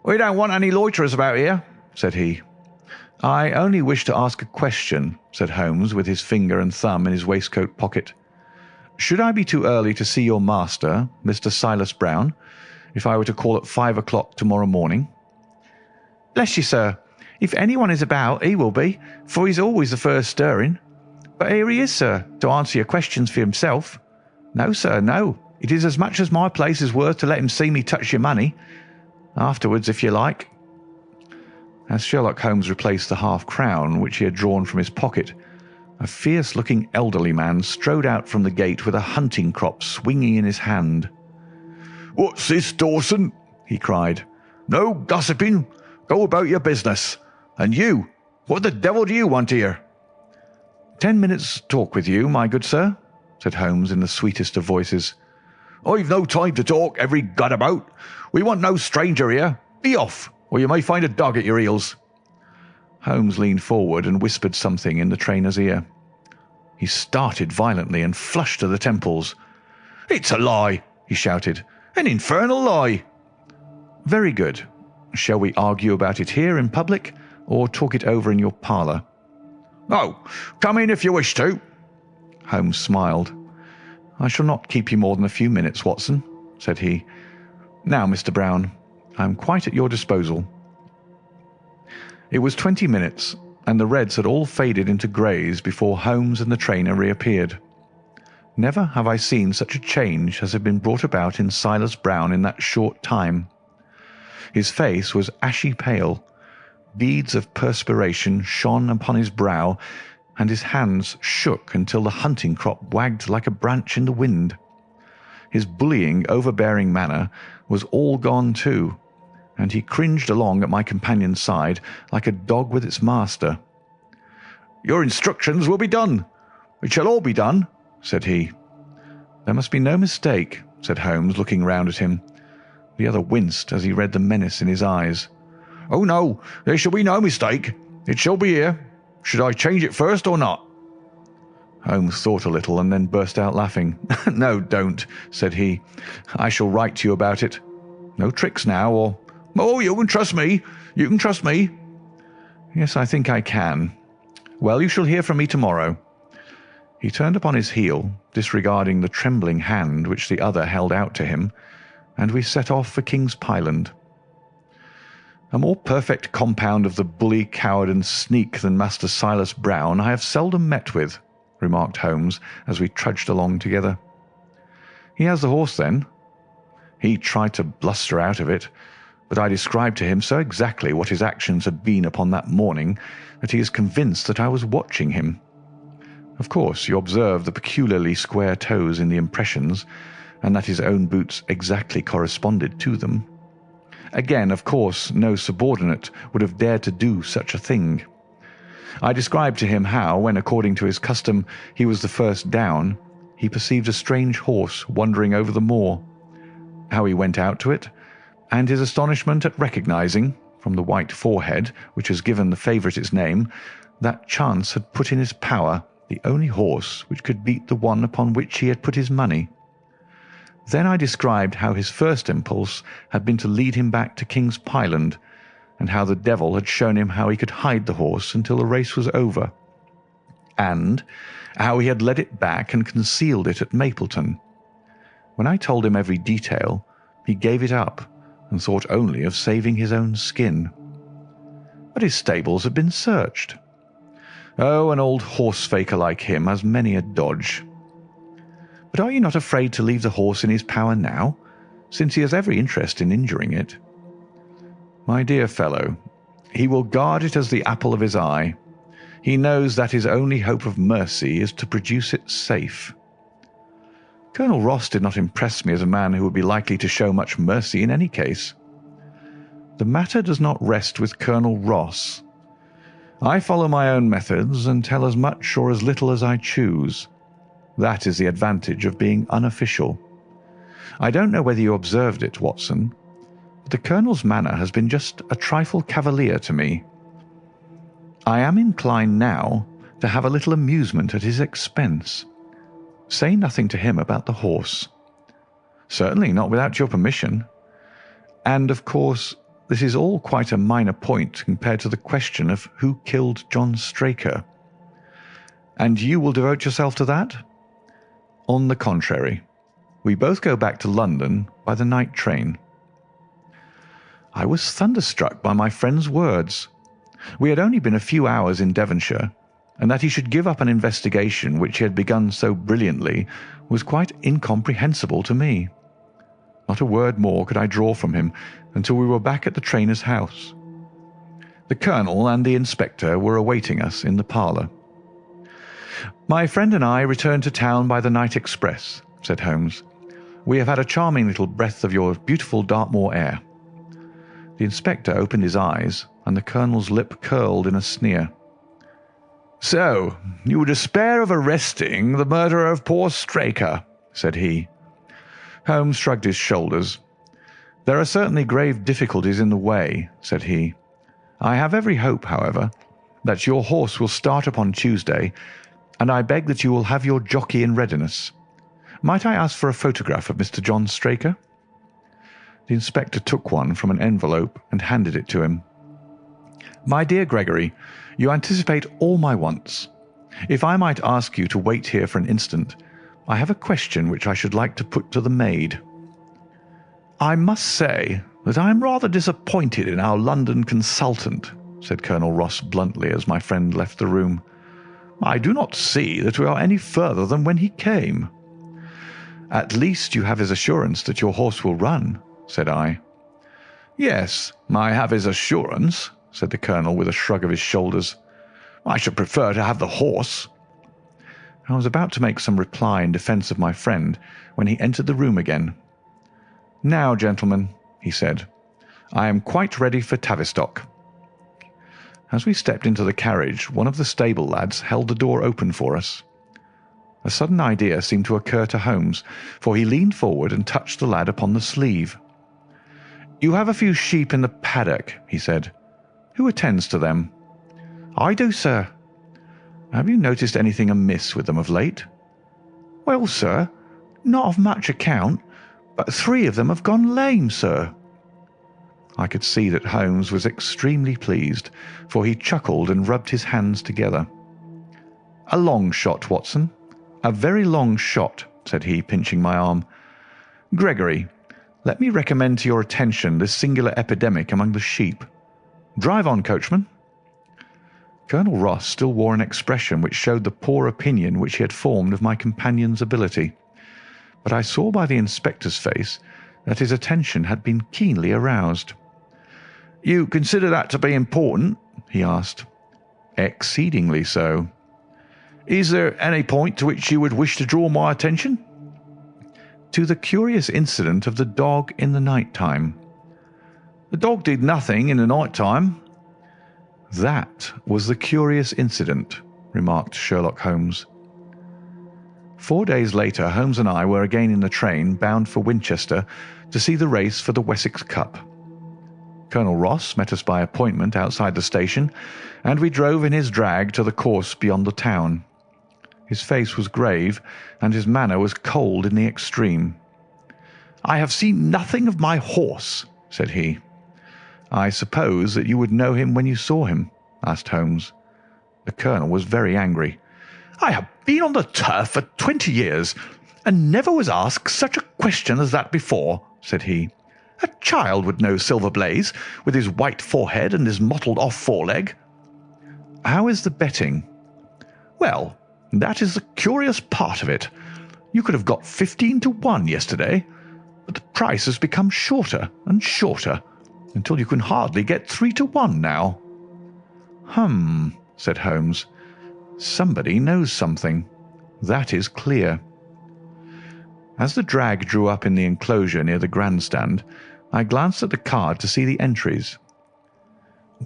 "We don't want any loiterers about here," said he. "I only wish to ask a question," said Holmes, with his finger and thumb in his waistcoat pocket. "Should I be too early to see your master, Mr. Silas Brown, if I were to call at 5 o'clock tomorrow morning?" "Bless you, sir, if anyone is about, he will be, for he's always the first stirring. But here he is, sir, to answer your questions for himself. No, sir, no. It is as much as my place is worth to let him see me touch your money. Afterwards, if you like." As Sherlock Holmes replaced the half-crown which he had drawn from his pocket, a fierce-looking elderly man strode out from the gate with a hunting crop swinging in his hand. "What's this, Dawson?" he cried. "No gossiping. Go about your business. And you, what the devil do you want here?" "10 minutes' talk with you, my good sir," said Holmes in the sweetest of voices. "I've no time to talk, every gadabout. We want no stranger here. Be off, or you may find a dog at your heels." Holmes leaned forward and whispered something in the trainer's ear. He started violently and flushed to the temples. "It's a lie," he shouted. "An infernal lie." "Very good. Shall we argue about it here in public, or talk it over in your parlour?" "Oh, come in if you wish to." Holmes smiled. "I shall not keep you more than a few minutes, Watson," said he. "Now, Mr. Brown, I am quite at your disposal." It was 20 minutes, and the reds had all faded into greys before Holmes and the trainer reappeared. Never have I seen such a change as had been brought about in Silas Brown in that short time. His face was ashy pale. Beads of perspiration shone upon his brow, and his hands shook until the hunting crop wagged like a branch in the wind. His bullying, overbearing manner was all gone too, and he cringed along at my companion's side like a dog with its master. "Your instructions will be done. It shall all be done," said he. "There must be no mistake," said Holmes, looking round at him. The other winced as he read the menace in his eyes. "Oh, no, there shall be no mistake. It shall be here. Should I change it first or not?" Holmes thought a little and then burst out laughing. "No, don't," said he. "I shall write to you about it. No tricks now, or—" "Oh, you can trust me. You can trust me." "Yes, I think I can. Well, you shall hear from me tomorrow." He turned upon his heel, disregarding the trembling hand which the other held out to him, and we set off for King's Pyland. A more perfect compound of the bully, coward, and sneak than Master Silas Brown I have seldom met with, remarked Holmes as we trudged along together. He has the horse, then? He tried to bluster out of it, but I described to him so exactly what his actions had been upon that morning that he is convinced that I was watching him. Of course, you observe the peculiarly square toes in the impressions, and that his own boots exactly corresponded to them. Again, of course, no subordinate would have dared to do such a thing. I described to him how, when according to his custom he was the first down, he perceived a strange horse wandering over the moor, how he went out to it, and his astonishment at recognizing, from the white forehead which has given the favourite its name, that chance had put in his power the only horse which could beat the one upon which he had put his money. Then I described how his first impulse had been to lead him back to King's Pyland, and how the devil had shown him how he could hide the horse until the race was over, and how he had led it back and concealed it at Mapleton. When I told him every detail, he gave it up and thought only of saving his own skin. But his stables had been searched. Oh, an old horse-faker like him has many a dodge. But are you not afraid to leave the horse in his power now, since he has every interest in injuring it? My dear fellow, he will guard it as the apple of his eye. He knows that his only hope of mercy is to produce it safe. Colonel Ross did not impress me as a man who would be likely to show much mercy in any case. The matter does not rest with Colonel Ross. I follow my own methods and tell as much or as little as I choose. That is the advantage of being unofficial. I don't know whether you observed it, Watson, but the Colonel's manner has been just a trifle cavalier to me. I am inclined now to have a little amusement at his expense. Say nothing to him about the horse. Certainly not without your permission. And, of course, this is all quite a minor point compared to the question of who killed John Straker. And you will devote yourself to that? On the contrary, we both go back to London by the night train. I was thunderstruck by my friend's words. We had only been a few hours in Devonshire, and that he should give up an investigation which he had begun so brilliantly was quite incomprehensible to me. Not a word more could I draw from him until we were back at the trainer's house. The Colonel and the Inspector were awaiting us in the parlour. "My friend and I returned to town by the night express," said Holmes. "We have had a charming little breath of your beautiful Dartmoor air." The Inspector opened his eyes, and the Colonel's lip curled in a sneer. "So you despair of arresting the murderer of poor Straker?" said he. Holmes shrugged his shoulders. "There are certainly grave difficulties in the way," said he. "I have every hope, however, that your horse will start upon Tuesday, and I beg that you will have your jockey in readiness. Might I ask for a photograph of Mr. John Straker?" The Inspector took one from an envelope and handed it to him. "My dear Gregory, you anticipate all my wants. If I might ask you to wait here for an instant, I have a question which I should like to put to the maid." "I must say that I am rather disappointed in our London consultant," said Colonel Ross bluntly as my friend left the room. "I do not see that we are any further than when he came." "At least you have his assurance that your horse will run," said I. "Yes, I have his assurance," said the Colonel with a shrug of his shoulders. "I should prefer to have the horse." I was about to make some reply in defence of my friend when he entered the room again. "Now, gentlemen," he said, "I am quite ready for Tavistock." As we stepped into the carriage, one of the stable lads held the door open for us. A sudden idea seemed to occur to Holmes, for he leaned forward and touched the lad upon the sleeve. "You have a few sheep in the paddock," he said. "Who attends to them?" "I do, sir." "Have you noticed anything amiss with them of late?" "Well, sir, not of much account, but 3 of them have gone lame, sir." I could see that Holmes was extremely pleased, for he chuckled and rubbed his hands together. "A long shot, Watson, "A very long shot," said he, pinching my arm. "Gregory, let me recommend to your attention this singular epidemic among the sheep. Drive on, coachman." Colonel Ross still wore an expression which showed the poor opinion which he had formed of my companion's ability, but I saw by the inspector's face that his attention had been keenly aroused. "You consider that to be important?" he asked. "Exceedingly so." "Is there any point to which you would wish to draw my attention?" "To the curious incident of the dog in the night time." "The dog did nothing in the night time." "That was the curious incident," remarked Sherlock Holmes. 4 days later, Holmes and I were again in the train bound for Winchester to see the race for the Wessex Cup. Colonel Ross met us by appointment outside the station, and we drove in his drag to the course beyond the town. His face was grave, and his manner was cold in the extreme. "I have seen nothing of my horse," said he. "I suppose that you would know him when you saw him?" asked Holmes. The colonel was very angry. "I have been on the turf for 20 years, and never was asked such a question as that before," said he. "A child would know Silver Blaze, with his white forehead and his mottled-off foreleg." "How is the betting?" "Well, that is the curious part of it. You could have got 15 to 1 yesterday, but the price has become shorter and shorter, until you can hardly get 3 to 1 now." Said Holmes. "Somebody knows something. That is clear." As the drag drew up in the enclosure near the grandstand, I glanced at the card to see the entries.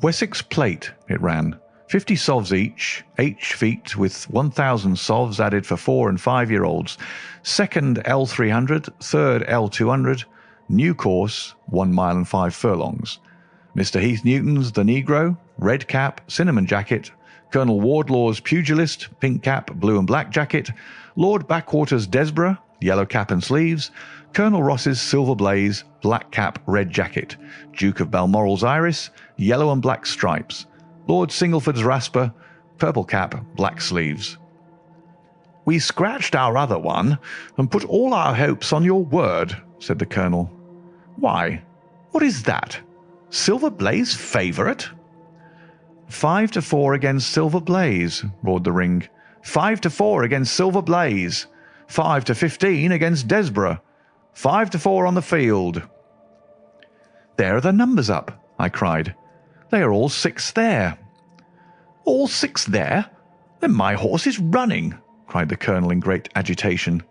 "Wessex Plate," it ran. 50 sovs each, H feet with 1,000 sovs added for 4 and 5-year-olds. Second L300, third L200. New course, 1 mile and 5 furlongs. Mr. Heath Newton's The Negro, red cap, cinnamon jacket. Colonel Wardlaw's Pugilist, pink cap, blue and black jacket. Lord Backwater's Desborough, yellow cap and sleeves. Colonel Ross's Silver Blaze, black cap, red jacket. Duke of Balmoral's Iris, yellow and black stripes. Lord Singleford's Rasper, purple cap, black sleeves. "We scratched our other one and put all our hopes on your word," said the colonel. "Why, what is that? Silver Blaze favourite?" 5 to 4 against Silver Blaze," roared the ring. 5 to 4 against Silver Blaze. 5 to 15 against Desborough. 5 to 4 on the field." "There are the numbers up," I cried. "They are all 6 there." "All 6 there? Then my horse is running," cried the colonel in great agitation.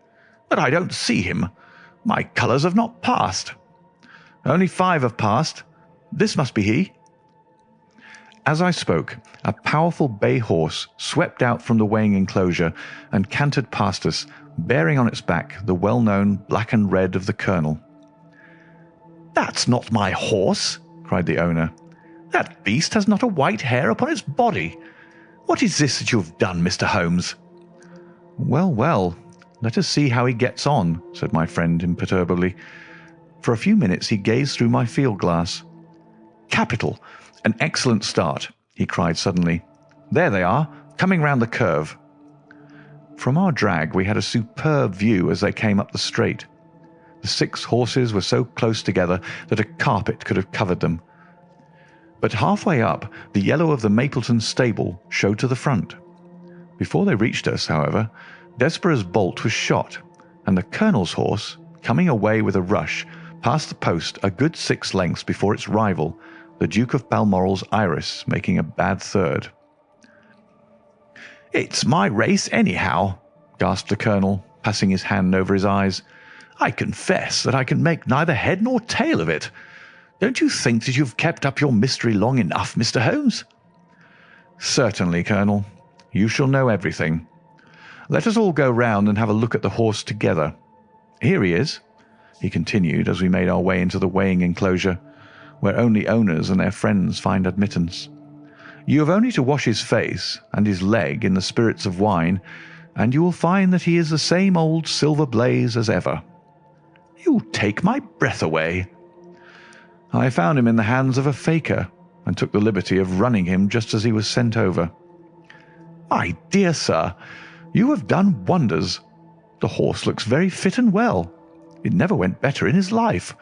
"But I don't see him. My colours have not passed." "Only 5 have passed. This must be he." As I spoke, a powerful bay horse swept out from the weighing enclosure and cantered past us, bearing on its back the well-known black and red of the colonel. "That's not my horse," cried the owner. "That beast has not a white hair upon its body. What is this that you have done, Mr. Holmes?" "Well, well, let us see how he gets on," said my friend imperturbably. For a few minutes he gazed through my field-glass. "Capital! An excellent start!" he cried suddenly. "There they are, coming round the curve." From our drag we had a superb view as they came up the straight. The 6 horses were so close together that a carpet could have covered them. But halfway up, the yellow of the Mapleton stable showed to the front. Before they reached us, however, Desborough's bolt was shot, and the colonel's horse, coming away with a rush, passed the post a good 6 lengths before its rival, the Duke of Balmoral's Iris, making a bad third. "It's my race anyhow," gasped the colonel, passing his hand over his eyes. "I confess that I can make neither head nor tail of it. Don't you think that you've kept up your mystery long enough, Mr. Holmes?" "Certainly, Colonel. You shall know everything. Let us all go round and have a look at the horse together. Here he is," he continued as we made our way into the weighing enclosure, where only owners and their friends find admittance. "You have only to wash his face and his leg in the spirits of wine, and you will find that he is the same old Silver Blaze as ever." "You take my breath away." "I found him in the hands of a faker, and took the liberty of running him just as he was sent over." "My dear sir, You have done wonders. The horse looks very fit and well. It never went better in his life.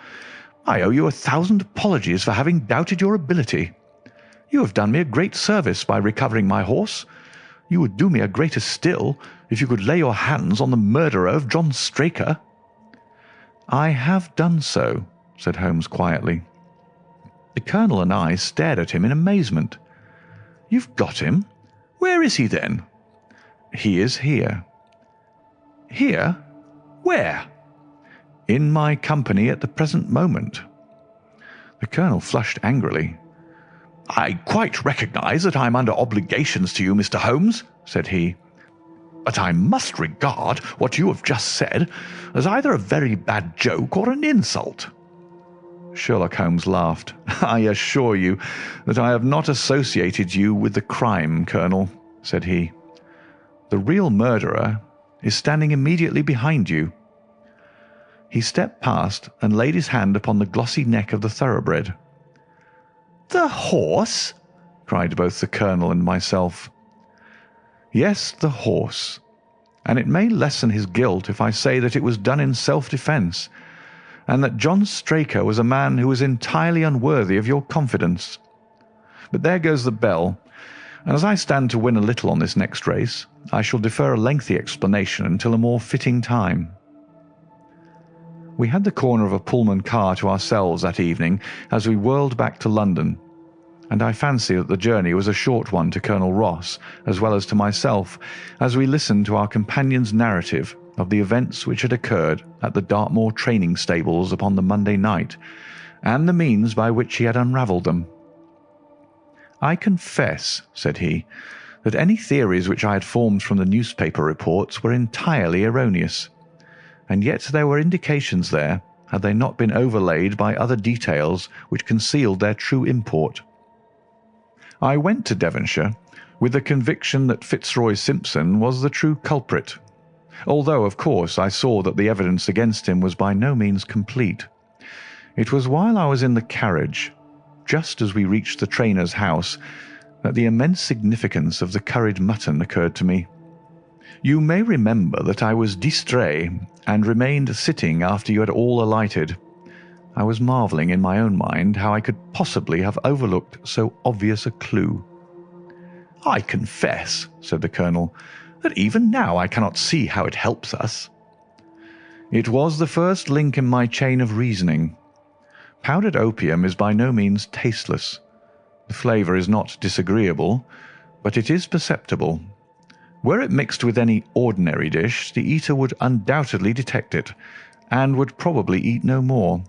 I owe you 1,000 apologies for having doubted your ability. You have done me a great service by recovering my horse. You would do me a greater still if you could lay your hands on the murderer of John Straker." "I have done so," said Holmes quietly. The Colonel and I stared at him in amazement. "You've got him? Where is he, then?" "He is here." "Here? Where?" "In my company at the present moment." The Colonel flushed angrily. "I quite recognize that I am under obligations to you, Mr. Holmes," said he, "but I must regard what you have just said as either a very bad joke or an insult." Sherlock Holmes laughed. "I assure you that I have not associated you with the crime, Colonel," said he. "The real murderer is standing immediately behind you." He stepped past and laid his hand upon the glossy neck of the thoroughbred. "The horse?" cried both the Colonel and myself. "Yes, the horse. And it may lessen his guilt if I say that it was done in self-defence, and that John Straker was a man who was entirely unworthy of your confidence. But there goes the bell, and as I stand to win a little on this next race, I shall defer a lengthy explanation until a more fitting time." We had the corner of a Pullman car to ourselves that evening as we whirled back to London, and I fancy that the journey was a short one to Colonel Ross as well as to myself, as we listened to our companion's narrative of the events which had occurred at the Dartmoor training stables upon the Monday night, and the means by which he had unravelled them. "I confess," said he, "that any theories which I had formed from the newspaper reports were entirely erroneous, and yet there were indications there, had they not been overlaid by other details which concealed their true import. I went to Devonshire with the conviction that Fitzroy Simpson was the true culprit, although, of course, I saw that the evidence against him was by no means complete. It was while I was in the carriage, just as we reached the trainer's house, that the immense significance of the curried mutton occurred to me. You may remember that I was distrait and remained sitting after you had all alighted. I was marvelling in my own mind how I could possibly have overlooked so obvious a clue. "I confess," said the Colonel, "that even now I cannot see how it helps us." "It was the first link in my chain of reasoning. Powdered opium is by no means tasteless. The flavour is not disagreeable, but it is perceptible. Were it mixed with any ordinary dish, the eater would undoubtedly detect it, and would probably eat no more.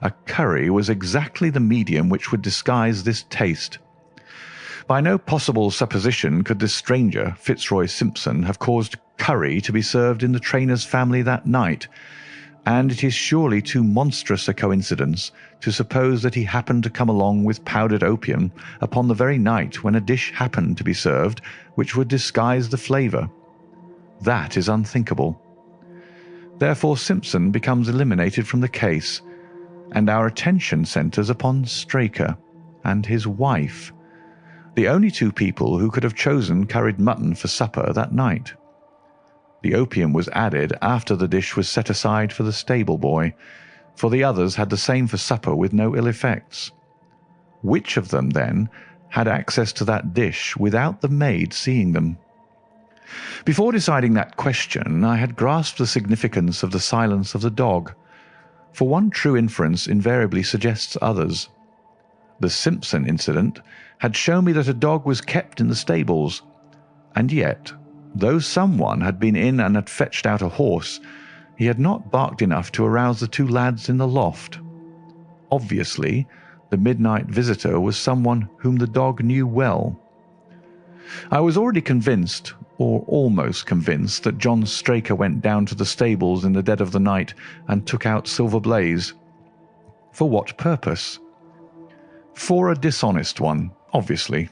A curry was exactly the medium which would disguise this taste. By no possible supposition could this stranger, Fitzroy Simpson, have caused curry to be served in the trainer's family that night, and it is surely too monstrous a coincidence to suppose that he happened to come along with powdered opium upon the very night when a dish happened to be served which would disguise the flavour. That is unthinkable. Therefore Simpson becomes eliminated from the case, and our attention centres upon Straker and his wife, the only two people who could have chosen curried mutton for supper that night. The opium was added after the dish was set aside for the stable boy, for the others had the same for supper with no ill effects. Which of them, then, had access to that dish without the maid seeing them? Before deciding that question, I had grasped the significance of the silence of the dog, for one true inference invariably suggests others. The Simpson incident had shown me that a dog was kept in the stables, and yet, though someone had been in and had fetched out a horse, he had not barked enough to arouse the two lads in the loft. Obviously, the midnight visitor was someone whom the dog knew well. I was already convinced, or almost convinced, that John Straker went down to the stables in the dead of the night and took out Silver Blaze. For what purpose? For a dishonest one, obviously,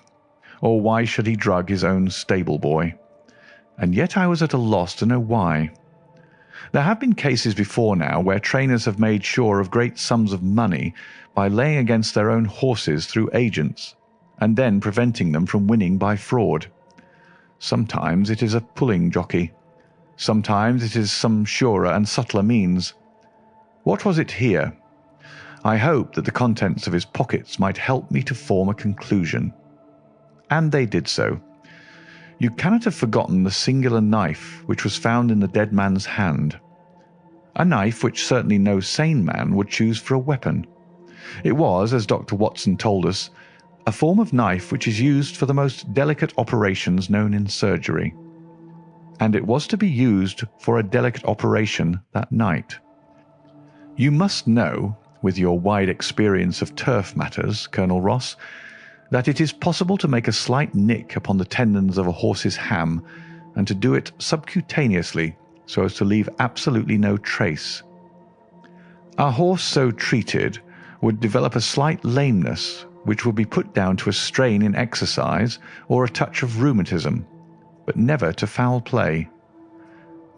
or why should he drug his own stable boy? And yet I was at a loss to know why. There have been cases before now where trainers have made sure of great sums of money by laying against their own horses through agents, and then preventing them from winning by fraud. Sometimes it is a pulling jockey. Sometimes it is some surer and subtler means. What was it here? I hoped that the contents of his pockets might help me to form a conclusion. And they did so. You cannot have forgotten the singular knife which was found in the dead man's hand. A knife which certainly no sane man would choose for a weapon. It was, as Dr. Watson told us, a form of knife which is used for the most delicate operations known in surgery. And it was to be used for a delicate operation that night. You must know, with your wide experience of turf matters, Colonel Ross, that it is possible to make a slight nick upon the tendons of a horse's ham and to do it subcutaneously so as to leave absolutely no trace. A horse so treated would develop a slight lameness which would be put down to a strain in exercise or a touch of rheumatism, but never to foul play.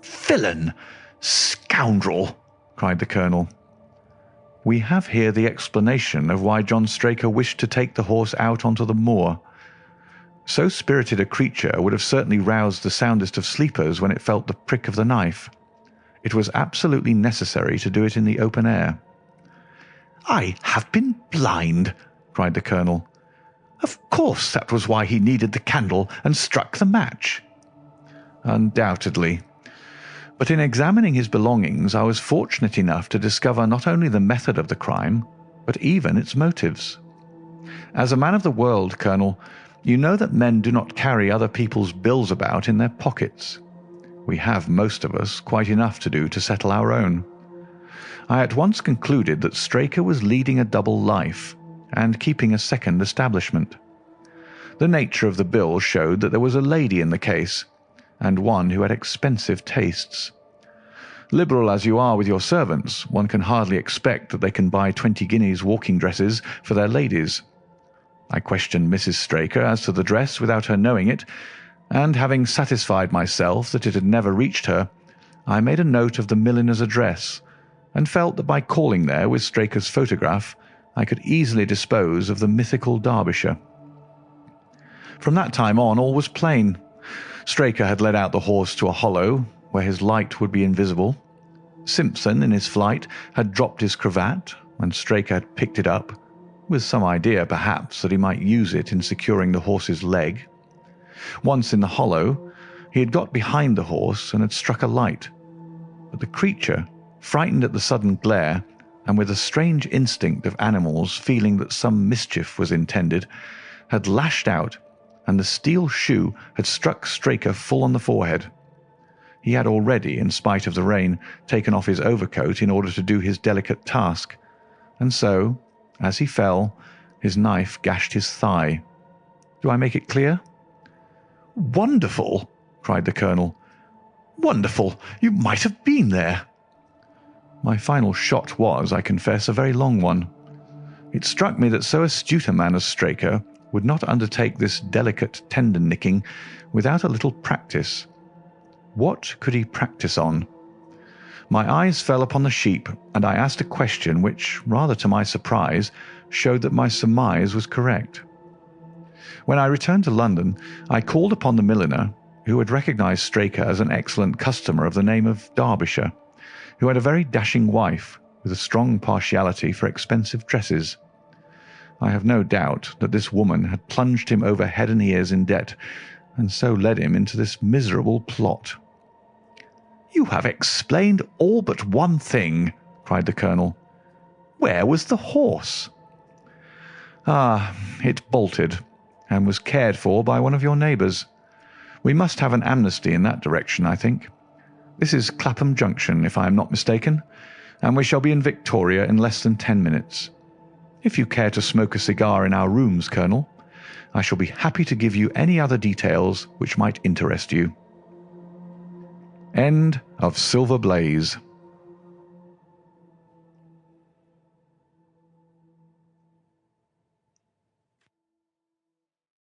"Villain! Scoundrel!" cried the Colonel. We have here the explanation of why John Straker wished to take the horse out onto the moor. So spirited a creature would have certainly roused the soundest of sleepers when it felt the prick of the knife. It was absolutely necessary to do it in the open air. "I have been blind," cried the Colonel. "Of course that was why he needed the candle and struck the match." "Undoubtedly. But in examining his belongings I was fortunate enough to discover not only the method of the crime, but even its motives. As a man of the world, Colonel, you know that men do not carry other people's bills about in their pockets. We have, most of us, quite enough to do to settle our own. I at once concluded that Straker was leading a double life and keeping a second establishment. The nature of the bill showed that there was a lady in the case, and one who had expensive tastes. Liberal as you are with your servants, one can hardly expect that they can buy 20 guineas walking dresses for their ladies. I questioned Mrs. Straker as to the dress without her knowing it, and having satisfied myself that it had never reached her, I made a note of the milliner's address, and felt that by calling there with Straker's photograph I could easily dispose of the mythical Derbyshire. From that time on all was plain. Straker had led out the horse to a hollow where his light would be invisible. Simpson, in his flight, had dropped his cravat, and Straker had picked it up, with some idea, perhaps, that he might use it in securing the horse's leg. Once in the hollow, he had got behind the horse and had struck a light. But the creature, frightened at the sudden glare, and with a strange instinct of animals feeling that some mischief was intended, had lashed out, and the steel shoe had struck Straker full on the forehead. He had already, in spite of the rain, taken off his overcoat in order to do his delicate task, and so, as he fell, his knife gashed his thigh. Do I make it clear? "Wonderful!" cried the Colonel. "Wonderful! You might have been there." My final shot was, I confess, a very long one. It struck me that so astute a man as Straker would not undertake this delicate tendon nicking without a little practice. What could he practice on? My eyes fell upon the sheep, and I asked a question which, rather to my surprise, showed that my surmise was correct. When I returned to London, I called upon the milliner, who had recognized Straker as an excellent customer of the name of Derbyshire, who had a very dashing wife with a strong partiality for expensive dresses. I have no doubt that this woman had plunged him over head and ears in debt, and so led him into this miserable plot. "You have explained all but one thing," cried the Colonel. "Where was the horse?" "Ah, it bolted, and was cared for by one of your neighbours. We must have an amnesty in that direction, I think. This is Clapham Junction, if I am not mistaken, and we shall be in Victoria in less than 10 minutes. If you care to smoke a cigar in our rooms, Colonel, I shall be happy to give you any other details which might interest you." End of Silver Blaze.